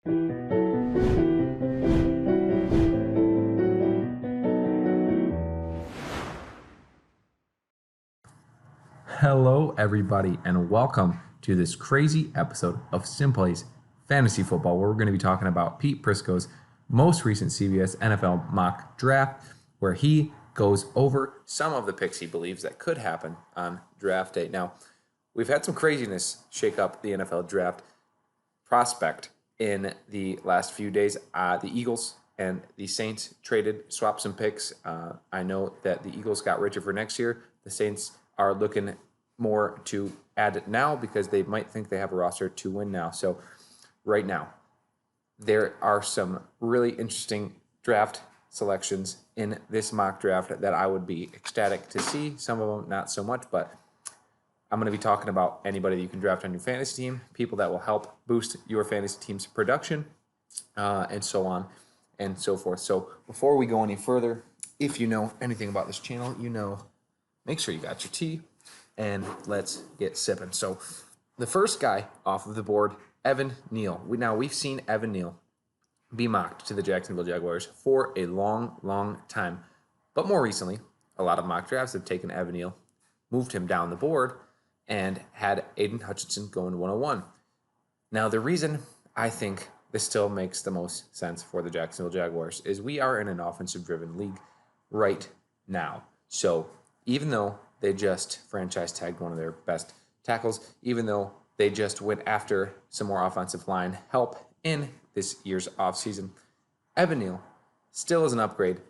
Hello, everybody, and welcome to this crazy episode of Simply's Fantasy Football, where we're going to be talking about Pete Prisco's most recent CBS NFL mock draft, where he goes over some of the picks he believes that could happen on draft day. Now, we've had some craziness shake up the NFL draft prospect in the last few days. The Eagles and the Saints swapped some picks. I know that the Eagles got richer for next year. The Saints are looking more to add it now because they might think they have a roster to win now. So right now, there are some really interesting draft selections in this mock draft that I would be ecstatic to see. Some of them not so much, but I'm going to be talking about anybody that you can draft on your fantasy team, people that will help boost your fantasy team's production, and so on and so forth. So before we go any further, if you know anything about this channel, make sure you got your tea, and let's get sipping. So the first guy off of the board, Evan Neal. We've seen Evan Neal be mocked to the Jacksonville Jaguars for a long, long time. But more recently, a lot of mock drafts have taken Evan Neal, moved him down the board, and had Aiden Hutchinson going 101. Now, the reason I think this still makes the most sense for the Jacksonville Jaguars is we are in an offensive-driven league right now. So even though they just franchise tagged one of their best tackles, even though they just went after some more offensive line help in this year's offseason, Evan Neal still is an upgrade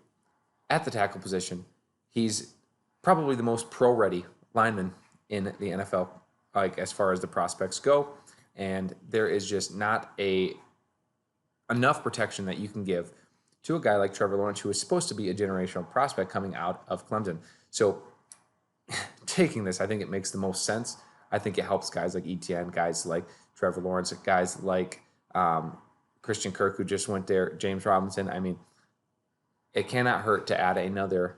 at the tackle position. He's probably the most pro-ready lineman in the NFL, like as far as the prospects go, and there is just not enough protection that you can give to a guy like Trevor Lawrence, who is supposed to be a generational prospect coming out of Clemson. So taking this, I think it makes the most sense. I think it helps guys like ETN, guys like Trevor Lawrence, guys like Christian Kirk, who just went there, James Robinson. I mean, it cannot hurt to add another,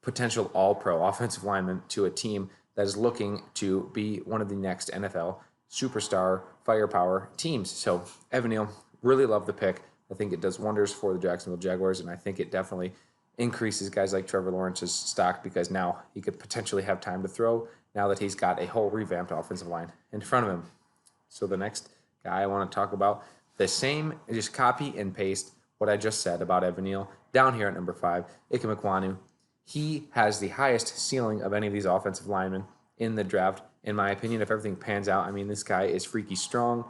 potential all-pro offensive lineman to a team that is looking to be one of the next NFL superstar firepower teams. So Evan Neal, really love the pick. I think it does wonders for the Jacksonville Jaguars, and I think it definitely increases guys like Trevor Lawrence's stock because now he could potentially have time to throw now that he's got a whole revamped offensive line in front of him. So the next guy I want to talk about, the same, just copy and paste what I just said about Evan Neal down here at number 5, Ikebukunu. He has the highest ceiling of any of these offensive linemen in the draft, in my opinion, if everything pans out. I mean, this guy is freaky strong.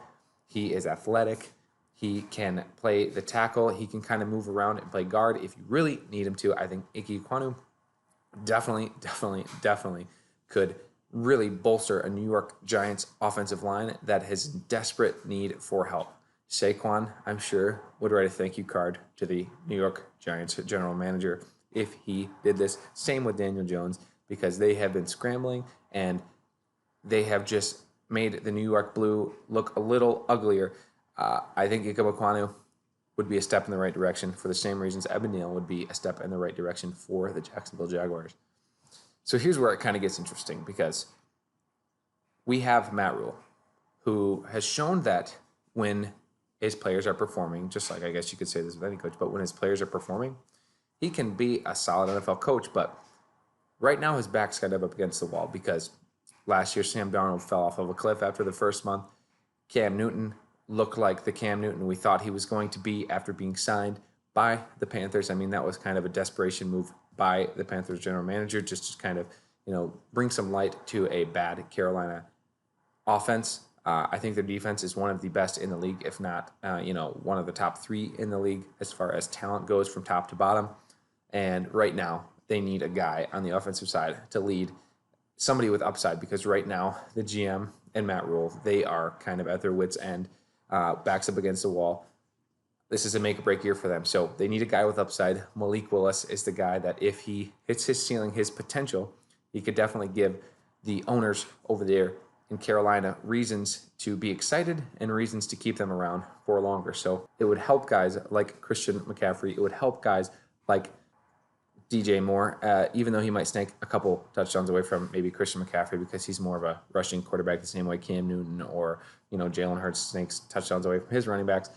He is athletic. He can play the tackle. He can kind of move around and play guard if you really need him to. I think Ikebukunu definitely could really bolster a New York Giants offensive line that has desperate need for help. Saquon, I'm sure, would write a thank you card to the New York Giants general manager if he did this. Same with Daniel Jones, because they have been scrambling and they have just made the New York Blue look a little uglier. I think Ikebukunu would be a step in the right direction for the same reasons Evan Neal would be a step in the right direction for the Jacksonville Jaguars. So here's where it kind of gets interesting, because we have Matt Rule, who has shown that when his players are performing, just like I guess you could say this with any coach, but when his players are performing, he can be a solid NFL coach. But right now his back's kind of up against the wall because last year Sam Darnold fell off of a cliff after the first month. Cam Newton looked like the Cam Newton we thought he was going to be after being signed by the Panthers. I mean, that was kind of a desperation move by the Panthers general manager just to kind of, bring some light to a bad Carolina offense. I think their defense is one of the best in the league, if not, one of the top 3 in the league as far as talent goes from top to bottom. And right now they need a guy on the offensive side to lead, somebody with upside, because right now the GM and Matt Rule, they are kind of at their wits' end. Backs up against the wall. This is a make-or-break year for them. So they need a guy with upside. Malik Willis is the guy that if he hits his ceiling, his potential, he could definitely give the owners over there in Carolina reasons to be excited and reasons to keep them around for longer. So it would help guys like Christian McCaffrey. It would help guys like DJ Moore, even though he might snake a couple touchdowns away from maybe Christian McCaffrey because he's more of a rushing quarterback the same way Cam Newton or, Jalen Hurts snakes touchdowns away from his running backs.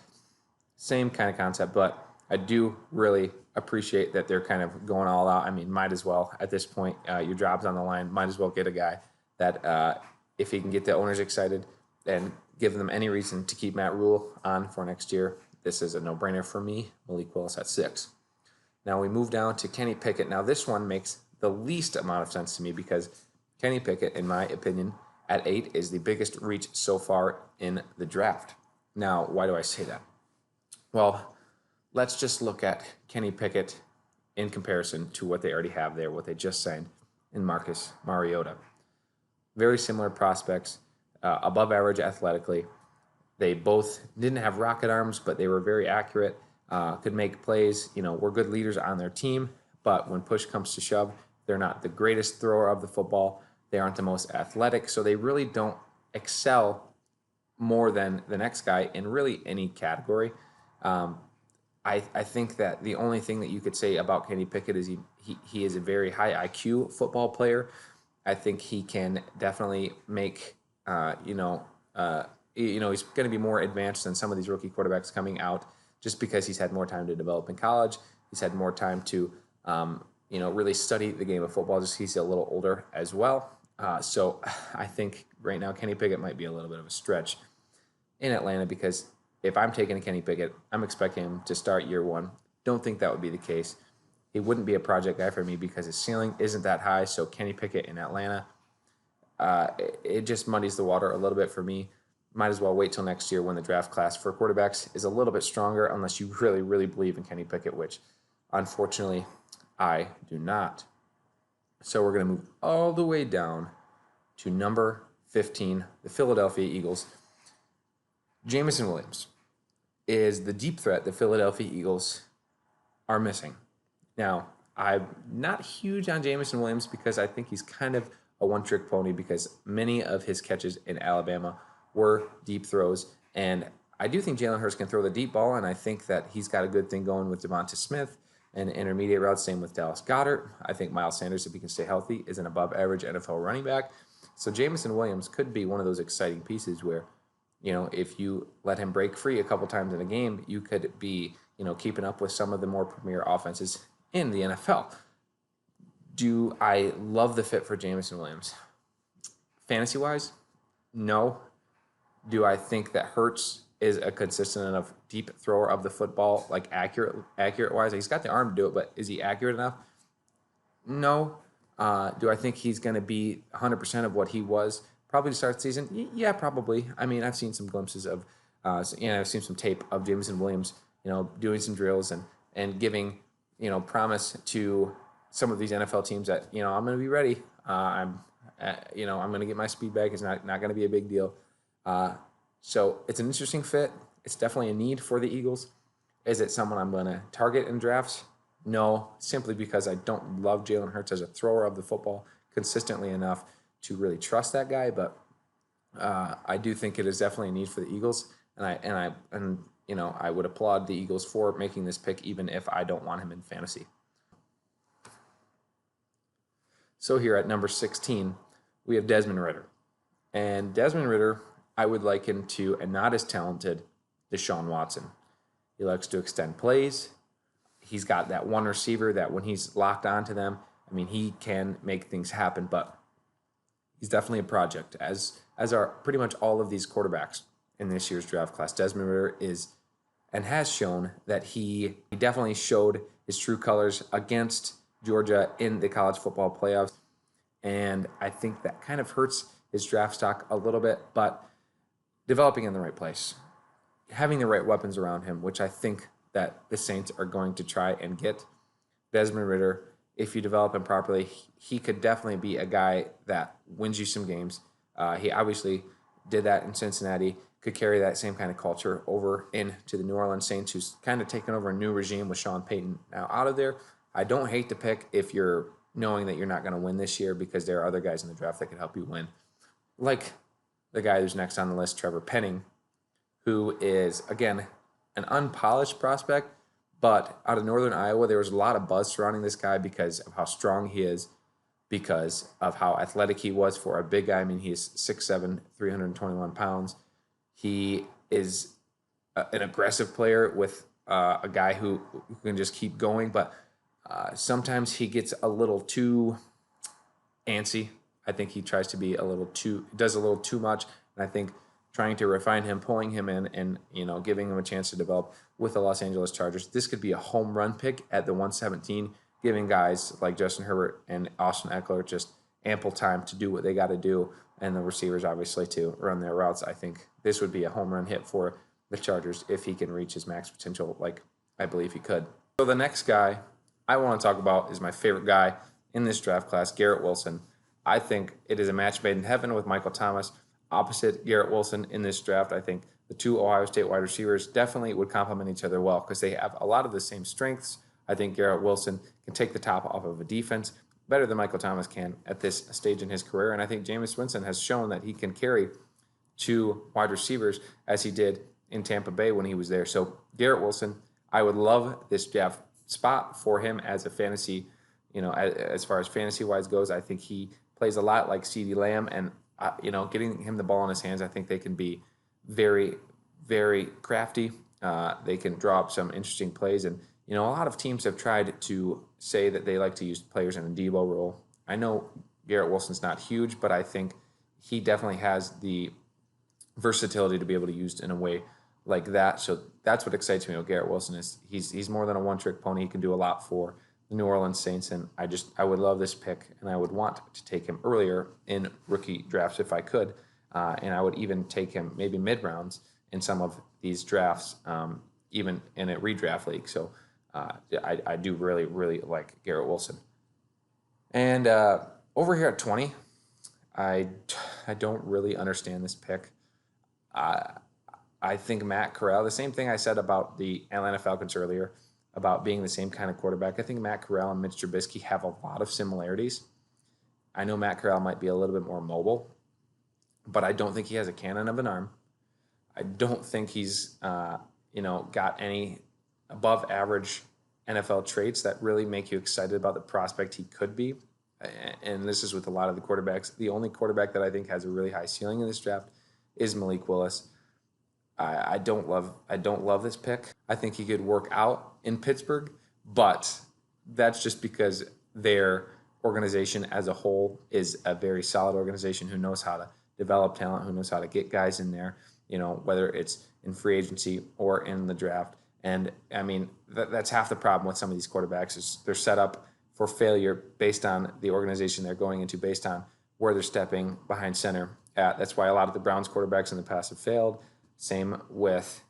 Same kind of concept, but I do really appreciate that they're kind of going all out. I mean, might as well at this point. Your job's on the line. Might as well get a guy that if he can get the owners excited and give them any reason to keep Matt Rule on for next year, this is a no-brainer for me. Malik Willis at 6. Now we move down to Kenny Pickett. Now this one makes the least amount of sense to me because Kenny Pickett, in my opinion, at 8 is the biggest reach so far in the draft. Now, why do I say that? Well, let's just look at Kenny Pickett in comparison to what they already have there, what they just signed in Marcus Mariota. Very similar prospects, above average athletically. They both didn't have rocket arms, but they were very accurate. Could make plays, were good leaders on their team, but when push comes to shove, they're not the greatest thrower of the football. They aren't the most athletic, so they really don't excel more than the next guy in really any category. I think that the only thing that you could say about Kenny Pickett is he is a very high IQ football player. I think he can definitely make, he's going to be more advanced than some of these rookie quarterbacks coming out, just because he's had more time to develop in college. He's had more time to, really study the game of football. Just he's a little older as well. So I think right now Kenny Pickett might be a little bit of a stretch in Atlanta because if I'm taking a Kenny Pickett, I'm expecting him to start year one. Don't think that would be the case. He wouldn't be a project guy for me because his ceiling isn't that high. So Kenny Pickett in Atlanta, it just muddies the water a little bit for me. Might as well wait till next year when the draft class for quarterbacks is a little bit stronger, unless you really, really believe in Kenny Pickett, which unfortunately I do not. So we're going to move all the way down to number 15, the Philadelphia Eagles. Jameson Williams is the deep threat the Philadelphia Eagles are missing. Now, I'm not huge on Jameson Williams because I think he's kind of a one-trick pony because many of his catches in Alabama were deep throws. And I do think Jalen Hurts can throw the deep ball, and I think that he's got a good thing going with Devonta Smith and intermediate routes, same with Dallas Goedert. I think Miles Sanders, if he can stay healthy, is an above-average NFL running back. So Jameson Williams could be one of those exciting pieces where, if you let him break free a couple times in a game, you could be, keeping up with some of the more premier offenses in the NFL. Do I love the fit for Jameson Williams? Fantasy-wise, no. Do I think that Hurts is a consistent enough deep thrower of the football, like accurate-wise? He's got the arm to do it, but is he accurate enough? No. Do I think he's going to be 100% of what he was probably to start the season? Yeah, probably. I mean, I've seen some glimpses of, I've seen some tape of Jameson Williams, doing some drills and giving, promise to some of these NFL teams that, I'm going to be ready. I'm going to get my speed back. It's not going to be a big deal. So it's an interesting fit. It's definitely a need for the Eagles. Is it someone I'm going to target in drafts? No, simply because I don't love Jalen Hurts as a thrower of the football consistently enough to really trust that guy. But I do think it is definitely a need for the Eagles, and I would applaud the Eagles for making this pick, even if I don't want him in fantasy. So here at number 16, we have Desmond Ritter, and Desmond Ritter, I would liken to a not as talented Deshaun Watson. He likes to extend plays. He's got that one receiver that when he's locked onto them, he can make things happen, but he's definitely a project, as are pretty much all of these quarterbacks in this year's draft class. Desmond Ritter is and has shown that he definitely showed his true colors against Georgia in the college football playoffs, and I think that kind of hurts his draft stock a little bit, but developing in the right place, having the right weapons around him, which I think that the Saints are going to try and get. Desmond Ritter, if you develop him properly, he could definitely be a guy that wins you some games. He obviously did that in Cincinnati, could carry that same kind of culture over into the New Orleans Saints, who's kind of taken over a new regime with Sean Payton now out of there. I don't hate the pick if you're knowing that you're not going to win this year, because there are other guys in the draft that could help you win. Like the guy who's next on the list, Trevor Penning, who is, again, an unpolished prospect, But out of Northern Iowa, there was a lot of buzz surrounding this guy because of how strong he is, because of how athletic he was for a big guy. I mean, he's 6'7", 321 pounds. He is an aggressive player with a guy who can just keep going, but sometimes he gets a little too antsy. I think he tries to be does a little too much, and I think trying to refine him, pulling him in, and giving him a chance to develop with the Los Angeles Chargers. This could be a home run pick at the 117, giving guys like Justin Herbert and Austin Eckler just ample time to do what they got to do, and the receivers obviously to run their routes. I think this would be a home run hit for the Chargers if he can reach his max potential, like I believe he could. So the next guy I want to talk about is my favorite guy in this draft class, Garrett Wilson. I think it is a match made in heaven with Michael Thomas opposite Garrett Wilson in this draft. I think the two Ohio State wide receivers definitely would complement each other well because they have a lot of the same strengths. I think Garrett Wilson can take the top off of a defense better than Michael Thomas can at this stage in his career. And I think Jameson Winston has shown that he can carry two wide receivers as he did in Tampa Bay when he was there. So Garrett Wilson, I would love this draft spot for him as a fantasy, as far as fantasy-wise goes. I think he plays a lot like CeeDee Lamb, and getting him the ball in his hands, I think they can be very, very crafty. They can draw up some interesting plays, and a lot of teams have tried to say that they like to use players in a Debo role. I know Garrett Wilson's not huge, but I think he definitely has the versatility to be able to use in a way like that. So that's what excites me about Garrett Wilson is he's more than a one-trick pony. He can do a lot for the New Orleans Saints, and I would love this pick, and I would want to take him earlier in rookie drafts if I could, and I would even take him maybe mid-rounds in some of these drafts, even in a redraft league. So I do really, really like Garrett Wilson. And over here at 20, I don't really understand this pick. I think Matt Corral, the same thing I said about the Atlanta Falcons earlier, about being the same kind of quarterback. I think Matt Corral and Mitch Trubisky have a lot of similarities. I know Matt Corral might be a little bit more mobile, but I don't think he has a cannon of an arm. I don't think he's, got any above average NFL traits that really make you excited about the prospect he could be. And this is with a lot of the quarterbacks. The only quarterback that I think has a really high ceiling in this draft is Malik Willis. I don't love this pick. I think he could work out in Pittsburgh, but that's just because their organization as a whole is a very solid organization who knows how to develop talent, who knows how to get guys in there, whether it's in free agency or in the draft. And I mean, that's half the problem with some of these quarterbacks is they're set up for failure based on the organization they're going into, based on where they're stepping behind center at. That's why a lot of the Browns quarterbacks in the past have failed. Same with,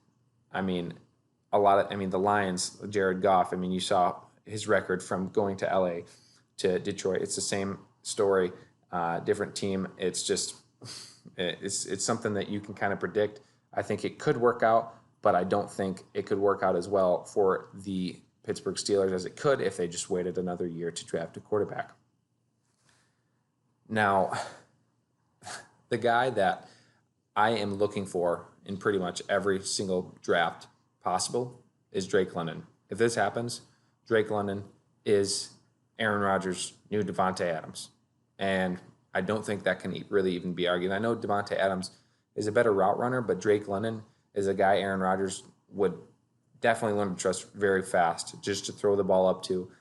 the Lions, Jared Goff. You saw his record from going to LA to Detroit. It's the same story, different team. It's just, it's something that you can kind of predict. I think it could work out, but I don't think it could work out as well for the Pittsburgh Steelers as it could if they just waited another year to draft a quarterback. Now, the guy that I am looking for in pretty much every single draft possible is Drake London. If this happens, Drake London is Aaron Rodgers' new Devontae Adams. And I don't think that can really even be argued. I know Devontae Adams is a better route runner, but Drake London is a guy Aaron Rodgers would definitely learn to trust very fast just to throw the ball up to.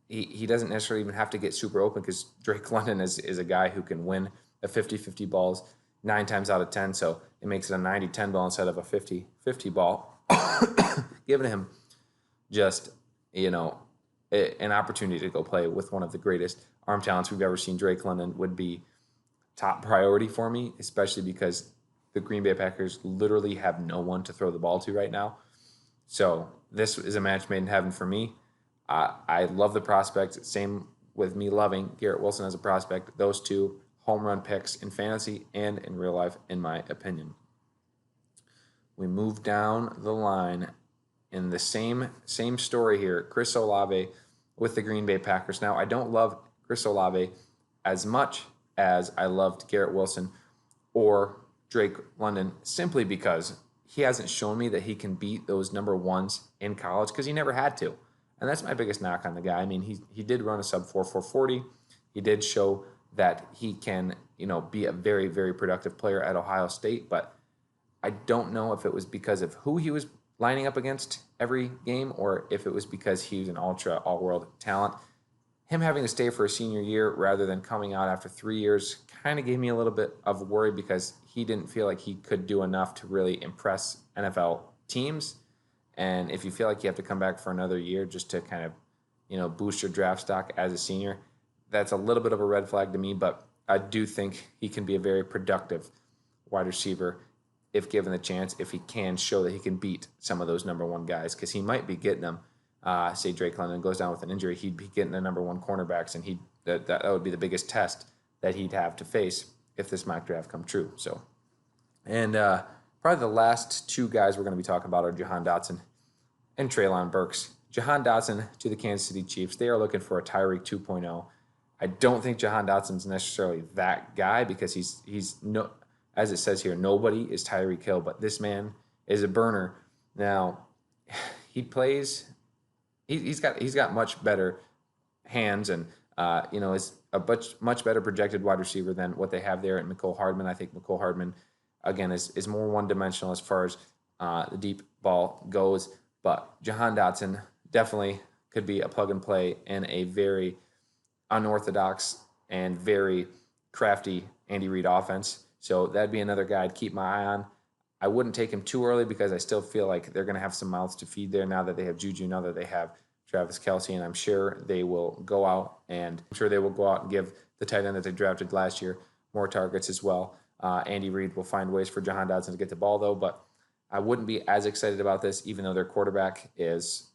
He doesn't necessarily even have to get super open because Drake London is a guy who can win a 50-50 balls 9 times out of 10. So it makes it a 90-10 ball instead of a 50-50 ball, giving him just, an opportunity to go play with one of the greatest arm talents we've ever seen. Drake London would be top priority for me, especially because the Green Bay Packers literally have no one to throw the ball to right now. So this is a match made in heaven for me. I love the prospect. Same with me loving Garrett Wilson as a prospect. Those two home run picks in fantasy and in real life, in my opinion. We move down the line in the same story here. Chris Olave with the Green Bay Packers. Now, I don't love Chris Olave as much as I loved Garrett Wilson or Drake London simply because he hasn't shown me that he can beat those number ones in college because he never had to. And that's my biggest knock on the guy. I mean, he did run a sub 4.40. He did show that he can, be a very, very productive player at Ohio State. But I don't know if it was because of who he was lining up against every game or if it was because he was an ultra all-world talent. Him having to stay for a senior year rather than coming out after 3 years kind of gave me a little bit of worry because he didn't feel like he could do enough to really impress NFL teams. And if you feel like you have to come back for another year just to kind of, boost your draft stock as a senior, that's a little bit of a red flag to me. But I do think he can be a very productive wide receiver if given the chance, if he can show that he can beat some of those number one guys, because he might be getting them. Say Drake London goes down with an injury, he'd be getting the number one cornerbacks, and that would be the biggest test that he'd have to face if this mock draft come true. So, and probably the last two guys we're going to be talking about are Johan Dotson and Treylon Burks. Johan Dotson to the Kansas City Chiefs. They are looking for a Tyreek 2.0. I don't think Johan Dotson's necessarily that guy because he's no, as it says here, nobody is Tyreek Hill, but this man is a burner. Now, he plays. He's got much better hands and is a much better projected wide receiver than what they have there at Mecole Hardman. I think Mecole Hardman, again, is more one-dimensional as far as the deep ball goes. But Johan Dotson definitely could be a plug-and-play in a very unorthodox and very crafty Andy Reid offense. So that'd be another guy I'd keep my eye on. I wouldn't take him too early because I still feel like they're going to have some mouths to feed there now that they have Juju, now that they have Travis Kelce, and I'm sure they will go out and give the tight end that they drafted last year more targets as well. Andy Reid will find ways for Johan Dotson to get the ball though, but I wouldn't be as excited about this, even though their quarterback is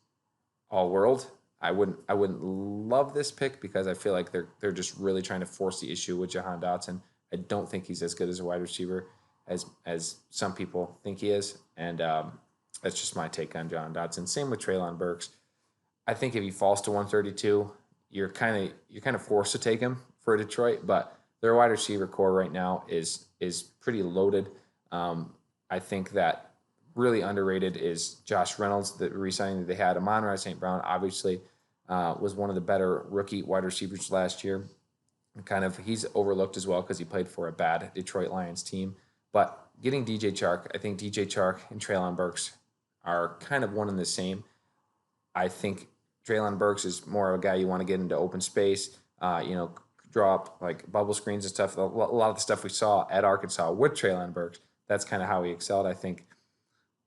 all world. I wouldn't love this pick because I feel like they're just really trying to force the issue with Johan Dotson. I don't think he's as good as a wide receiver as some people think he is, and that's just my take on Johan Dotson. Same with Treylon Burks. I think if he falls to 132, you're kind of forced to take him for Detroit, but their wide receiver core right now is pretty loaded. I think that really underrated is Josh Reynolds, the re-signing that they had. Amon-Ra St. Brown obviously was one of the better rookie wide receivers last year. He's overlooked as well because he played for a bad Detroit Lions team. But getting DJ Chark, I think DJ Chark and Treylon Burks are kind of one and the same. I think Treylon Burks is more of a guy you want to get into open space, draw up like bubble screens and stuff. A lot of the stuff we saw at Arkansas with Treylon Burks, that's kind of how he excelled. I think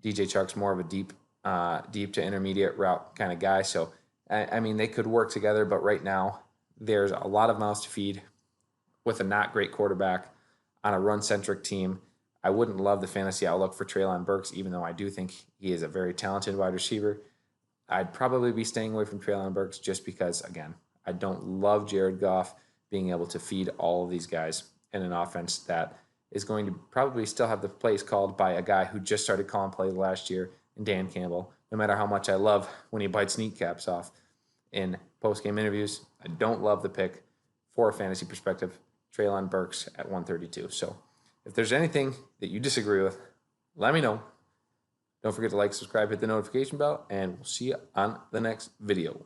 DJ Chark's more of a deep to intermediate route kind of guy. So, I mean, they could work together, but right now there's a lot of mouths to feed with a not great quarterback on a run-centric team. I wouldn't love the fantasy outlook for Treylon Burks, even though I do think he is a very talented wide receiver. I'd probably be staying away from Treylon Burks just because, again, I don't love Jared Goff being able to feed all of these guys in an offense that is going to probably still have the plays called by a guy who just started calling plays last year in Dan Campbell, no matter how much I love when he bites kneecaps off in post-game interviews. I don't love the pick for a fantasy perspective, Treylon Burks at 132. So if there's anything that you disagree with, let me know. Don't forget to like, subscribe, hit the notification bell, and we'll see you on the next video.